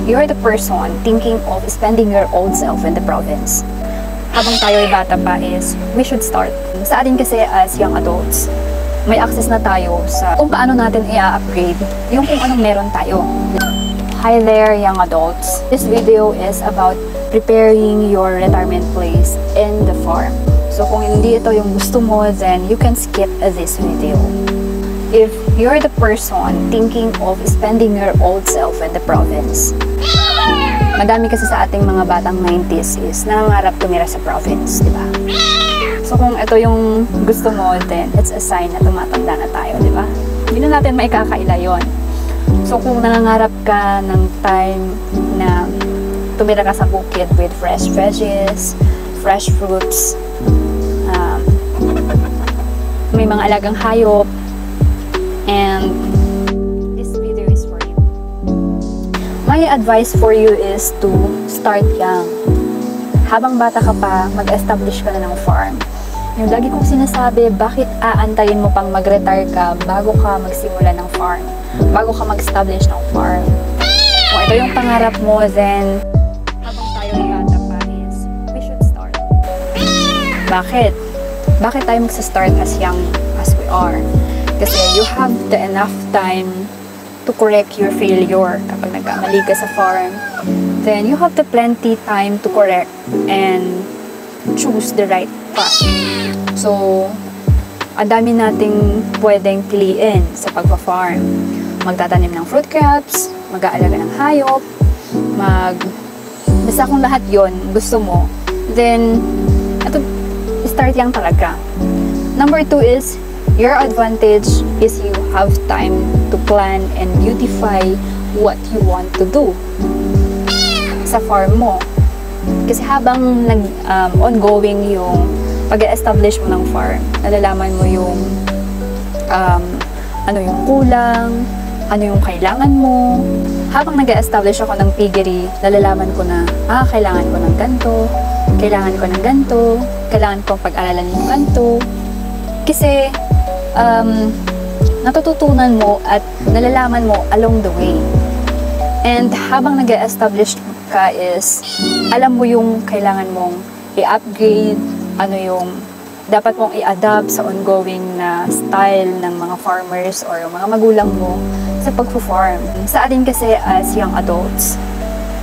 you're the person thinking of spending your old self in the province, habang tayo ay bata pa is, we should start. Sa atin kasi as young adults, may access na tayo sa kung paano natin i-upgrade yung kung anong meron tayo. Hi there, young adults. This video is about preparing your retirement place in the farm. So kung hindi ito yung gusto mo, then you can skip this video. If you're the person thinking of spending your old self in the province, madami kasi sa ating mga batang 90s is nangangarap tumira sa province, di ba? So kung ito yung gusto mo, then it's a sign na tumatanda na tayo, di ba? Hindi na natin maikakaila yun. So kung nangangarap ka ng time na tumira ka sa bukid with fresh veggies, fresh fruits, may mga alagang hayop, and this video is for you. My advice for you is to start young. Habang bata ka pa, mag-establish ka na ng farm. Yung lagi kong sinasabi, bakit aantayin mo pang mag-retire ka bago ka magsimula ng farm? Bago ka mag-establish ng farm? Kung ito yung pangarap mo, then habang tayo ay bata pa is, we should start. Bakit? Bakit tayo mag-start as young as we are? Kasi you have the enough time to correct your failure kapag nagkamali ka sa farm. Then you have the plenty time to correct and choose the right path. So, ang dami nating pwedeng piliin sa pagpa-farm. Magtatanim ng fruit crops, mag-aalaga ng hayop, basta kung lahat yon gusto mo, then ito, start young talaga. Number 2 is, your advantage is you have time to plan and beautify what you want to do sa farm mo. Kasi habang ongoing yung pag-establish mo ng farm, nalalaman mo yung ano yung kulang, ano yung kailangan mo. Habang nag-establish ako ng piggery, nalalaman ko na, kailangan ko ng ganito, kailangan ko ng ganito, kailangan kong pag-aralan yung ganito. Kasi natututunan mo at nalalaman mo along the way. And habang nag-establish ka is, alam mo yung kailangan mong i-upgrade, ano yung dapat mong i-adapt sa ongoing na style ng mga farmers or mga magulang mo sa pag-farm. Sa atin kasi as young adults,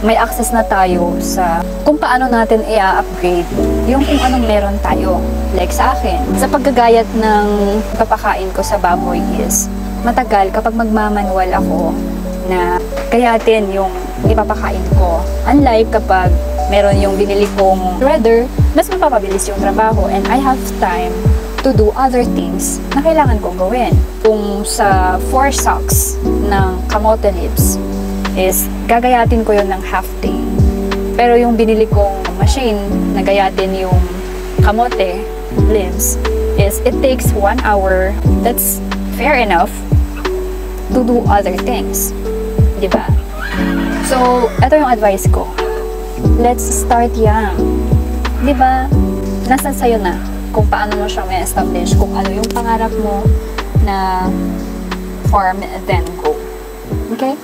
may access na tayo sa kung paano natin i-upgrade yung kung anong meron tayo. Like sa akin, sa paggagayat ng papakain ko sa baboy is matagal kapag magmamanual ako na gayatin yung ipapakain ko. Unlike kapag meron yung binili kong shredder, mas mapapabilis yung trabaho and I have time to do other things na kailangan kong gawin. Kung sa 4 sacks ng kamote leaves is gagayatin ko yun ng half day. Pero yung binili kong machine na gayatin yung kamote leaves is it takes 1 hour. That's fair enough to do other things. Diba? So, ito yung advice ko. Let's start young. Diba? Nasa sa'yo na kung paano mo siya may establish, kung ano yung pangarap mo na farm, then go. Okay?